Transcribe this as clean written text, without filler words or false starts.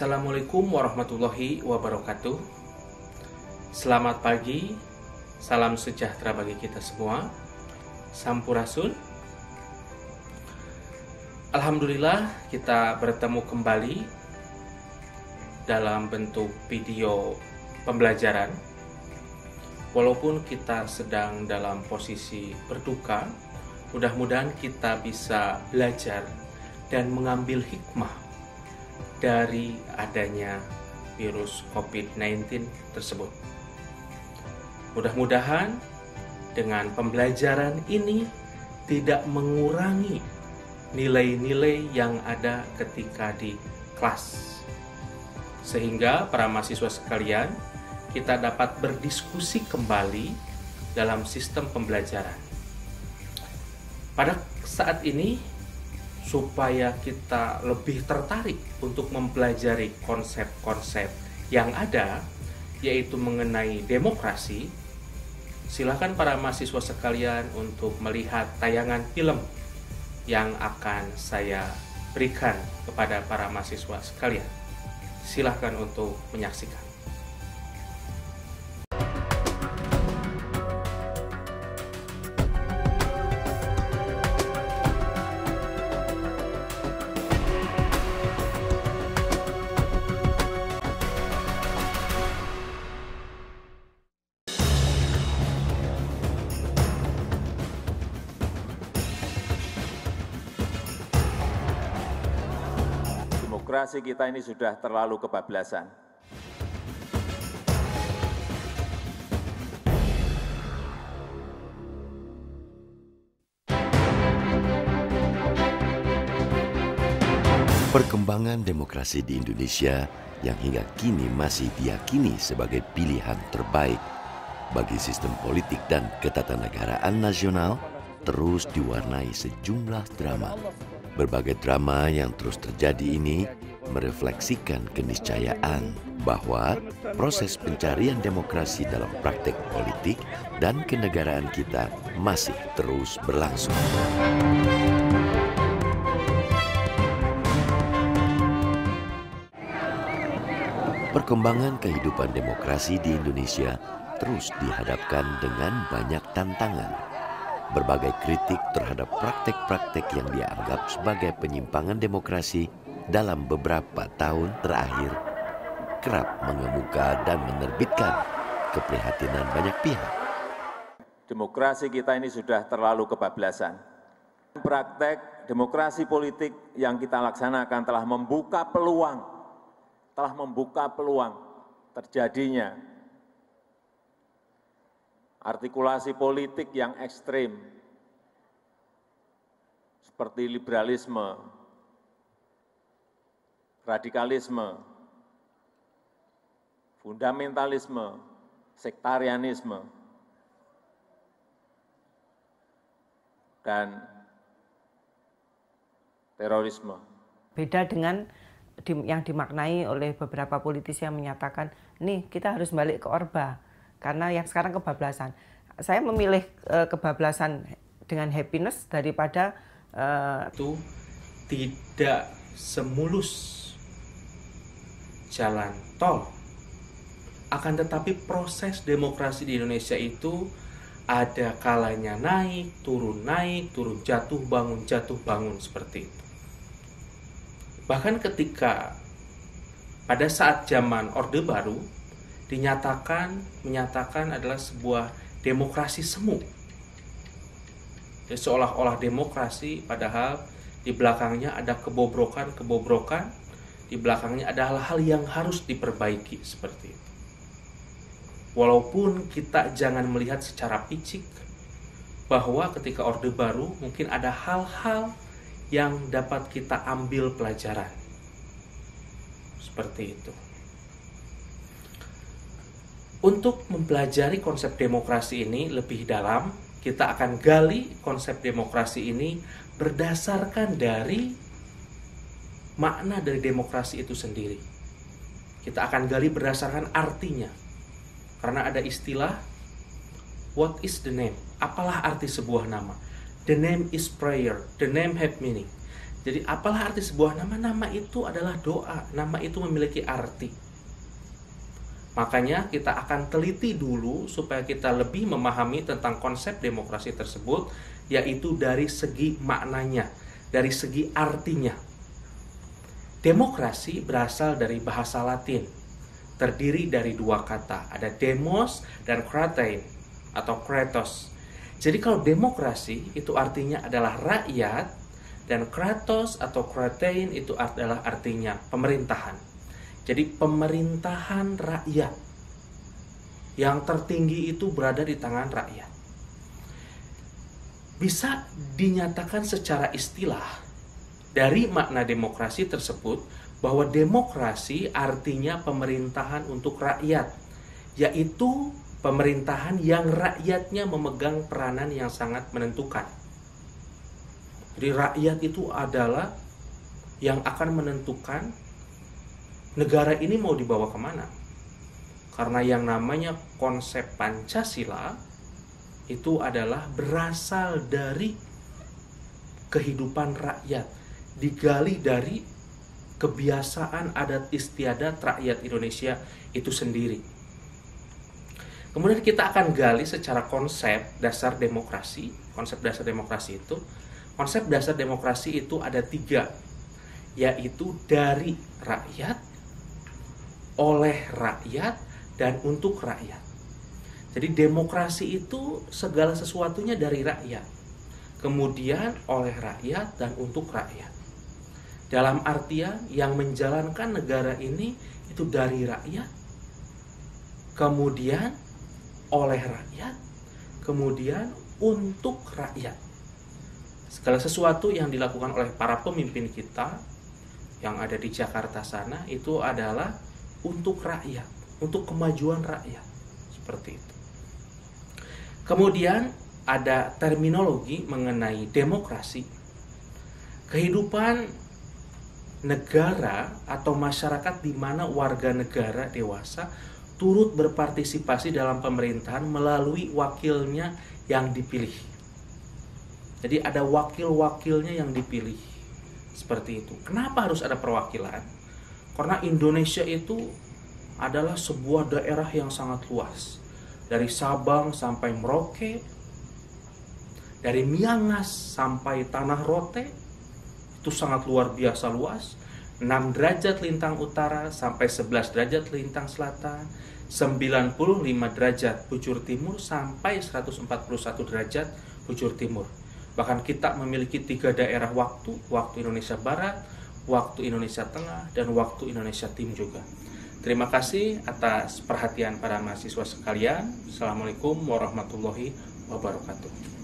Assalamualaikum warahmatullahi wabarakatuh. Selamat pagi, salam sejahtera bagi kita semua. Sampurasun. Alhamdulillah kita bertemu kembali dalam bentuk video pembelajaran. Walaupun kita sedang dalam posisi berduka, mudah-mudahan kita bisa belajar dan mengambil hikmah dari adanya virus COVID-19 tersebut. Mudah-mudahan dengan pembelajaran ini tidak mengurangi nilai-nilai yang ada ketika di kelas. Sehingga para mahasiswa sekalian, kita dapat berdiskusi kembali dalam sistem pembelajaran. Pada saat ini, supaya kita lebih tertarik untuk mempelajari konsep-konsep yang ada, yaitu mengenai demokrasi, silakan para mahasiswa sekalian untuk melihat tayangan film yang akan saya berikan kepada para mahasiswa sekalian. Silakan untuk menyaksikan. Demokrasi kita ini sudah terlalu kebablasan. Perkembangan demokrasi di Indonesia yang hingga kini masih diyakini sebagai pilihan terbaik bagi sistem politik dan ketatanegaraan nasional terus diwarnai sejumlah drama. Berbagai drama yang terus terjadi ini merefleksikan keniscayaan bahwa proses pencarian demokrasi dalam praktek politik dan kenegaraan kita masih terus berlangsung. Perkembangan kehidupan demokrasi di Indonesia terus dihadapkan dengan banyak tantangan. Berbagai kritik terhadap praktek-praktek yang dianggap sebagai penyimpangan demokrasi dalam beberapa tahun terakhir kerap mengemuka dan menerbitkan keprihatinan banyak pihak. Demokrasi kita ini sudah terlalu kebablasan. Praktek demokrasi politik yang kita laksanakan telah membuka peluang terjadinya artikulasi politik yang ekstrim, seperti liberalisme, radikalisme, fundamentalisme, sektarianisme, dan terorisme. Beda dengan yang dimaknai oleh beberapa politisi yang menyatakan, nih kita harus balik ke Orba, karena yang sekarang kebablasan. Saya memilih kebablasan dengan happiness daripada itu tidak semulus jalan tol. Akan tetapi proses demokrasi di Indonesia itu ada kalanya naik, turun, jatuh, bangun seperti itu. Bahkan ketika pada saat zaman Orde Baru menyatakan adalah sebuah demokrasi semu. Jadi seolah-olah demokrasi, padahal di belakangnya ada kebobrokan, di belakangnya ada hal-hal yang harus diperbaiki seperti itu. Walaupun kita jangan melihat secara picik bahwa ketika Orde Baru mungkin ada hal-hal yang dapat kita ambil pelajaran. Seperti itu. Untuk mempelajari konsep demokrasi ini lebih dalam, kita akan gali konsep demokrasi ini berdasarkan dari makna dari demokrasi itu sendiri. Kita akan gali berdasarkan artinya. Karena ada istilah, what is the name? Apalah arti sebuah nama? The name is prayer, the name have meaning. Jadi apalah arti sebuah nama? Nama itu adalah doa, nama itu memiliki arti. Makanya kita akan teliti dulu supaya kita lebih memahami tentang konsep demokrasi tersebut, yaitu dari segi maknanya, dari segi artinya. Demokrasi berasal dari bahasa Latin, terdiri dari dua kata, ada demos dan kratein atau kratos. Jadi kalau demokrasi itu artinya adalah rakyat, dan kratos atau kratein itu adalah artinya pemerintahan. Jadi pemerintahan rakyat, yang tertinggi itu berada di tangan rakyat. Bisa dinyatakan secara istilah dari makna demokrasi tersebut bahwa demokrasi artinya pemerintahan untuk rakyat, yaitu pemerintahan yang rakyatnya memegang peranan yang sangat menentukan. Jadi rakyat itu adalah yang akan menentukan negara ini mau dibawa kemana. Karena yang namanya konsep Pancasila itu adalah berasal dari kehidupan rakyat, digali dari kebiasaan adat istiadat rakyat Indonesia itu sendiri. Kemudian kita akan gali secara konsep dasar demokrasi. Konsep dasar demokrasi itu ada 3, yaitu dari rakyat, oleh rakyat, dan untuk rakyat. Jadi demokrasi itu segala sesuatunya dari rakyat, kemudian oleh rakyat dan untuk rakyat. Dalam artian yang menjalankan negara ini itu dari rakyat, kemudian oleh rakyat, kemudian untuk rakyat. Segala sesuatu yang dilakukan oleh para pemimpin kita yang ada di Jakarta sana itu adalah untuk rakyat, untuk kemajuan rakyat. Seperti itu. Kemudian ada terminologi mengenai demokrasi. Kehidupan negara atau masyarakat di mana warga negara dewasa turut berpartisipasi dalam pemerintahan melalui wakilnya yang dipilih. Jadi ada wakil-wakilnya yang dipilih. Seperti itu. Kenapa harus ada perwakilan? Karena Indonesia itu adalah sebuah daerah yang sangat luas. Dari Sabang sampai Merauke, dari Miangas sampai Tanah Rote, itu sangat luar biasa luas. 6 derajat lintang utara sampai 11 derajat lintang selatan, 95 derajat bujur timur sampai 141 derajat bujur timur. Bahkan kita memiliki 3 daerah waktu Indonesia Barat, waktu Indonesia Tengah, dan waktu Indonesia Timur juga. Terima kasih atas perhatian para mahasiswa sekalian. Assalamualaikum warahmatullahi wabarakatuh.